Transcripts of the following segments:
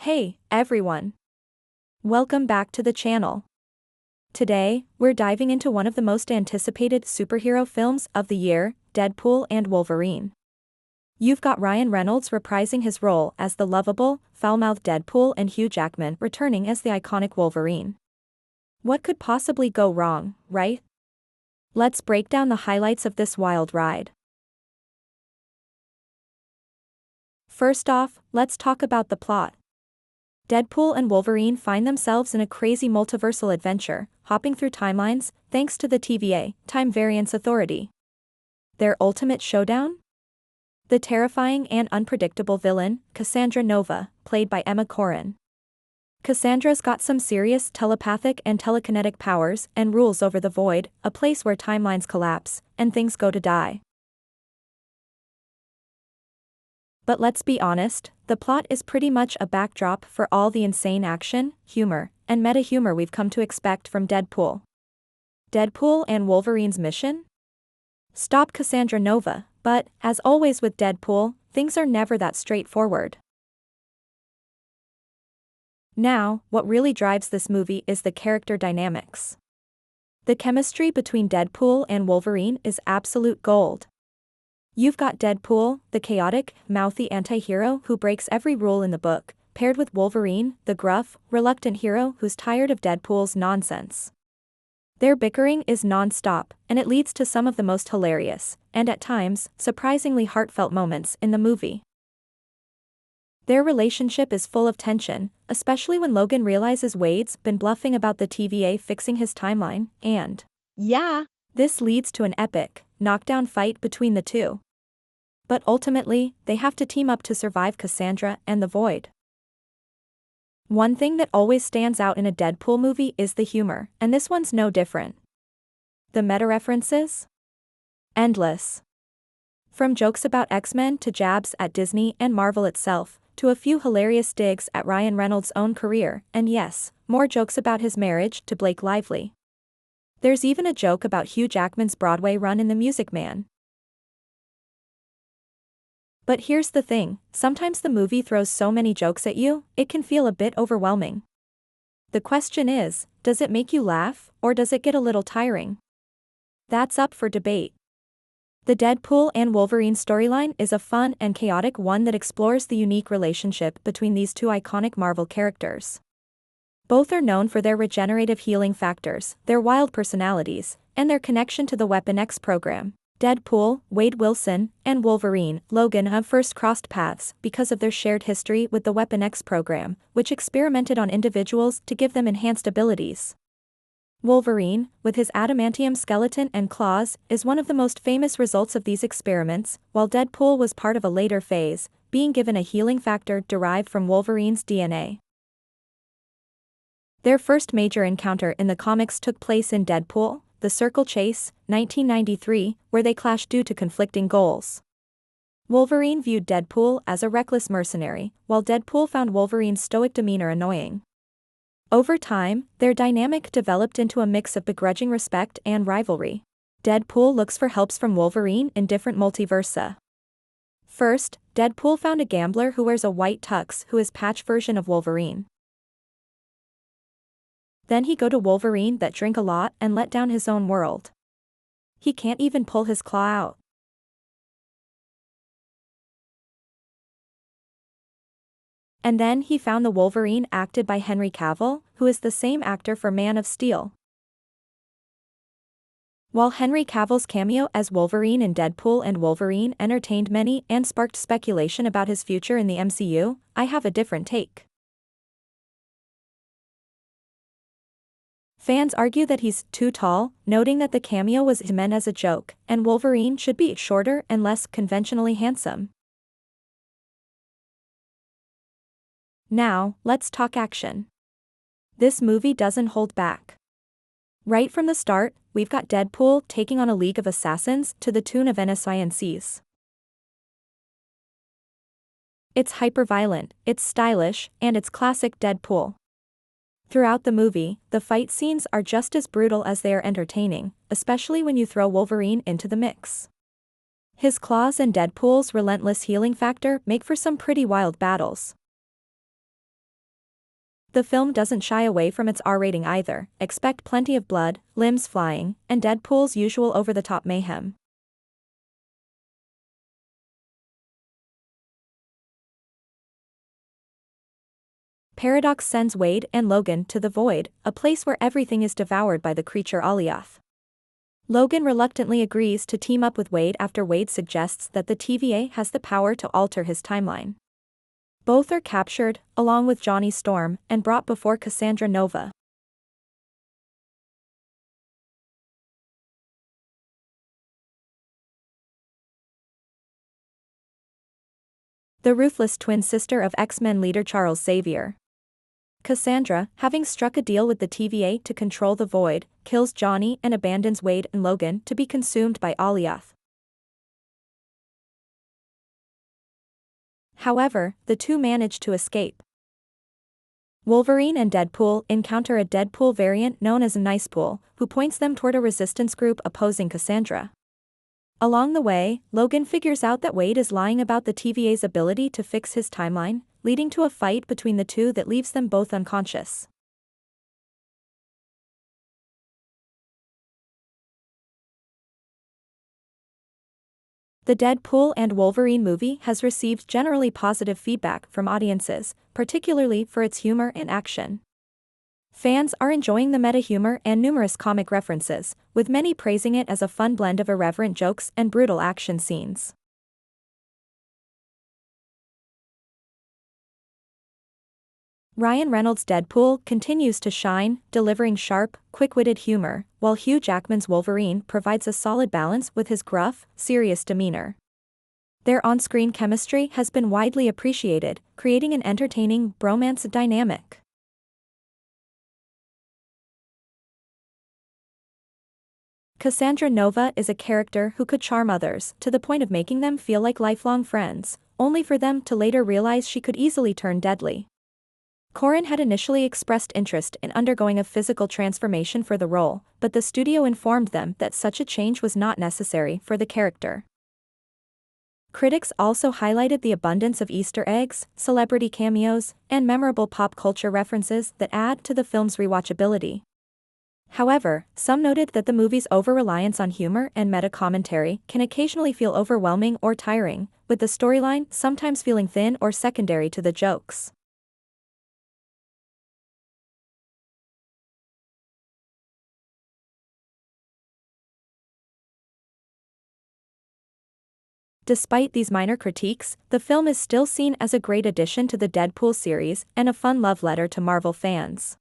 Hey, everyone. Welcome back to the channel. Today, we're diving into one of the most anticipated superhero films of the year, Deadpool and Wolverine. You've got Ryan Reynolds reprising his role as the lovable, foul-mouthed Deadpool and Hugh Jackman returning as the iconic Wolverine. What could possibly go wrong, right? Let's break down the highlights of this wild ride. First off, let's talk about the plot. Deadpool and Wolverine find themselves in a crazy multiversal adventure, hopping through timelines, thanks to the TVA, Time Variance Authority. Their ultimate showdown? The terrifying and unpredictable villain, Cassandra Nova, played by Emma Corrin. Cassandra's got some serious telepathic and telekinetic powers and rules over the Void, a place where timelines collapse, and things go to die. But let's be honest, the plot is pretty much a backdrop for all the insane action, humor, and meta-humor we've come to expect from Deadpool. Deadpool and Wolverine's mission? Stop Cassandra Nova, but, as always with Deadpool, things are never that straightforward. Now, what really drives this movie is the character dynamics. The chemistry between Deadpool and Wolverine is absolute gold. You've got Deadpool, the chaotic, mouthy anti-hero who breaks every rule in the book, paired with Wolverine, the gruff, reluctant hero who's tired of Deadpool's nonsense. Their bickering is non-stop, and it leads to some of the most hilarious, and at times, surprisingly heartfelt moments in the movie. Their relationship is full of tension, especially when Logan realizes Wade's been bluffing about the TVA fixing his timeline, and this leads to an epic, knockdown fight between the two. But ultimately, they have to team up to survive Cassandra and the Void. One thing that always stands out in a Deadpool movie is the humor, and this one's no different. The meta-references? Endless. From jokes about X-Men to jabs at Disney and Marvel itself, to a few hilarious digs at Ryan Reynolds' own career, and yes, more jokes about his marriage to Blake Lively. There's even a joke about Hugh Jackman's Broadway run in The Music Man. But here's the thing, sometimes the movie throws so many jokes at you, it can feel a bit overwhelming. The question is, does it make you laugh, or does it get a little tiring? That's up for debate. The Deadpool and Wolverine storyline is a fun and chaotic one that explores the unique relationship between these two iconic Marvel characters. Both are known for their regenerative healing factors, their wild personalities, and their connection to the Weapon X program. Deadpool, Wade Wilson, and Wolverine, Logan have first crossed paths because of their shared history with the Weapon X program, which experimented on individuals to give them enhanced abilities. Wolverine, with his adamantium skeleton and claws, is one of the most famous results of these experiments, while Deadpool was part of a later phase, being given a healing factor derived from Wolverine's DNA. Their first major encounter in the comics took place in Deadpool, The Circle Chase, 1993, where they clashed due to conflicting goals. Wolverine viewed Deadpool as a reckless mercenary, while Deadpool found Wolverine's stoic demeanor annoying. Over time, their dynamic developed into a mix of begrudging respect and rivalry. Deadpool looks for helps from Wolverine in different multiversa. First, Deadpool found a gambler who wears a white tux who is patch version of Wolverine. Then he go to Wolverine that drink a lot and let down his own world. He can't even pull his claw out. And then he found the Wolverine acted by Henry Cavill, who is the same actor for Man of Steel. While Henry Cavill's cameo as Wolverine in Deadpool and Wolverine entertained many and sparked speculation about his future in the MCU, I have a different take. Fans argue that he's too tall, noting that the cameo was meant as a joke, and Wolverine should be shorter and less conventionally handsome. Now, let's talk action. This movie doesn't hold back. Right from the start, we've got Deadpool taking on a league of assassins to the tune of NSYNC's. It's hyper-violent, it's stylish, and it's classic Deadpool. Throughout the movie, the fight scenes are just as brutal as they are entertaining, especially when you throw Wolverine into the mix. His claws and Deadpool's relentless healing factor make for some pretty wild battles. The film doesn't shy away from its R rating either. Expect plenty of blood, limbs flying, and Deadpool's usual over-the-top mayhem. Paradox sends Wade and Logan to the Void, a place where everything is devoured by the creature Alioth. Logan reluctantly agrees to team up with Wade after Wade suggests that the TVA has the power to alter his timeline. Both are captured, along with Johnny Storm, and brought before Cassandra Nova. The ruthless twin sister of X-Men leader Charles Xavier. Cassandra, having struck a deal with the TVA to control the Void, kills Johnny and abandons Wade and Logan to be consumed by Alioth. However, the two manage to escape. Wolverine and Deadpool encounter a Deadpool variant known as a Nicepool, who points them toward a resistance group opposing Cassandra. Along the way, Logan figures out that Wade is lying about the TVA's ability to fix his timeline, leading to a fight between the two that leaves them both unconscious. The Deadpool and Wolverine movie has received generally positive feedback from audiences, particularly for its humor and action. Fans are enjoying the meta-humor and numerous comic references, with many praising it as a fun blend of irreverent jokes and brutal action scenes. Ryan Reynolds' Deadpool continues to shine, delivering sharp, quick-witted humor, while Hugh Jackman's Wolverine provides a solid balance with his gruff, serious demeanor. Their on-screen chemistry has been widely appreciated, creating an entertaining bromance dynamic. Cassandra Nova is a character who could charm others to the point of making them feel like lifelong friends, only for them to later realize she could easily turn deadly. Corrin had initially expressed interest in undergoing a physical transformation for the role, but the studio informed them that such a change was not necessary for the character. Critics also highlighted the abundance of Easter eggs, celebrity cameos, and memorable pop culture references that add to the film's rewatchability. However, some noted that the movie's over-reliance on humor and meta-commentary can occasionally feel overwhelming or tiring, with the storyline sometimes feeling thin or secondary to the jokes. Despite these minor critiques, the film is still seen as a great addition to the Deadpool series and a fun love letter to Marvel fans.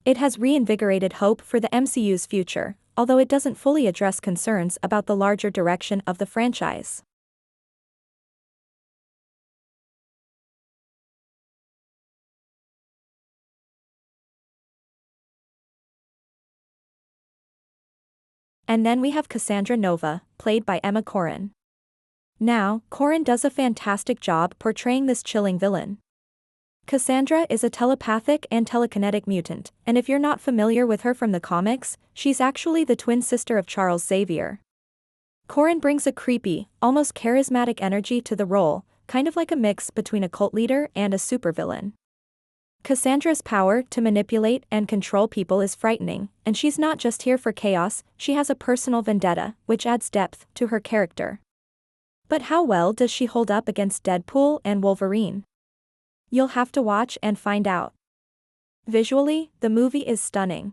It has reinvigorated hope for the MCU's future, although it doesn't fully address concerns about the larger direction of the franchise. And then we have Cassandra Nova, played by Emma Corrin. Now, Corrin does a fantastic job portraying this chilling villain. Cassandra is a telepathic and telekinetic mutant, and if you're not familiar with her from the comics, she's actually the twin sister of Charles Xavier. Corrin brings a creepy, almost charismatic energy to the role, kind of like a mix between a cult leader and a supervillain. Cassandra's power to manipulate and control people is frightening, and she's not just here for chaos, she has a personal vendetta, which adds depth to her character. But how well does she hold up against Deadpool and Wolverine? You'll have to watch and find out. Visually, the movie is stunning.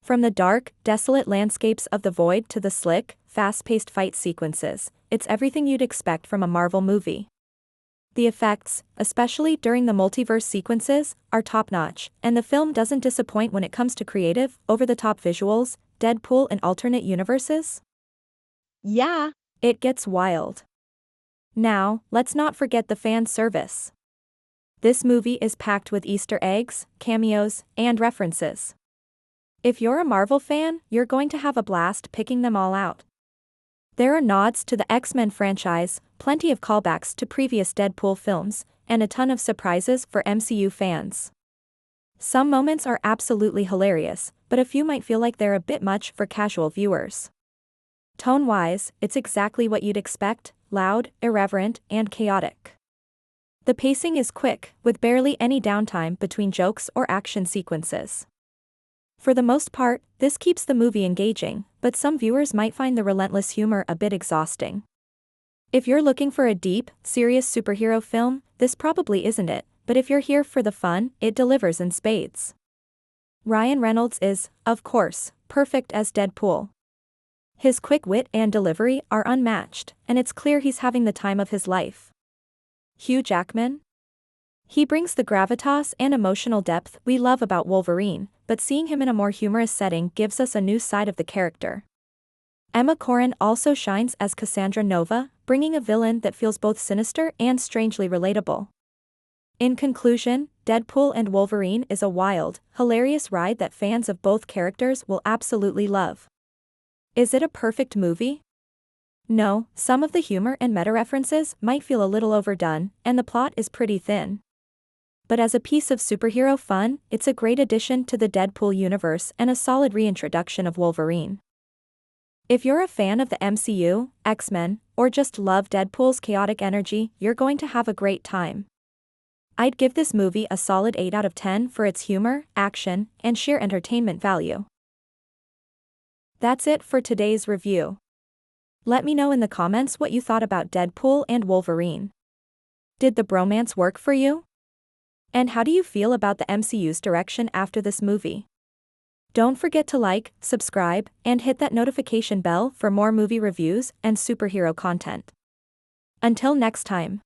From the dark, desolate landscapes of the Void to the slick, fast-paced fight sequences, it's everything you'd expect from a Marvel movie. The effects, especially during the multiverse sequences, are top-notch, and the film doesn't disappoint when it comes to creative, over-the-top visuals. Deadpool in alternate universes? Yeah, it gets wild. Now, let's not forget the fan service. This movie is packed with Easter eggs, cameos, and references. If you're a Marvel fan, you're going to have a blast picking them all out. There are nods to the X-Men franchise, plenty of callbacks to previous Deadpool films, and a ton of surprises for MCU fans. Some moments are absolutely hilarious, but a few might feel like they're a bit much for casual viewers. Tone-wise, it's exactly what you'd expect: loud, irreverent, and chaotic. The pacing is quick, with barely any downtime between jokes or action sequences. For the most part, this keeps the movie engaging, but some viewers might find the relentless humor a bit exhausting. If you're looking for a deep, serious superhero film, this probably isn't it, but if you're here for the fun, it delivers in spades. Ryan Reynolds is, of course, perfect as Deadpool. His quick wit and delivery are unmatched, and it's clear he's having the time of his life. Hugh Jackman? He brings the gravitas and emotional depth we love about Wolverine, but seeing him in a more humorous setting gives us a new side of the character. Emma Corrin also shines as Cassandra Nova, bringing a villain that feels both sinister and strangely relatable. In conclusion, Deadpool and Wolverine is a wild, hilarious ride that fans of both characters will absolutely love. Is it a perfect movie? No, some of the humor and meta-references might feel a little overdone, and the plot is pretty thin. But as a piece of superhero fun, it's a great addition to the Deadpool universe and a solid reintroduction of Wolverine. If you're a fan of the MCU, X-Men, or just love Deadpool's chaotic energy, you're going to have a great time. I'd give this movie a solid 8 out of 10 for its humor, action, and sheer entertainment value. That's it for today's review. Let me know in the comments what you thought about Deadpool and Wolverine. Did the bromance work for you? And how do you feel about the MCU's direction after this movie? Don't forget to like, subscribe, and hit that notification bell for more movie reviews and superhero content. Until next time.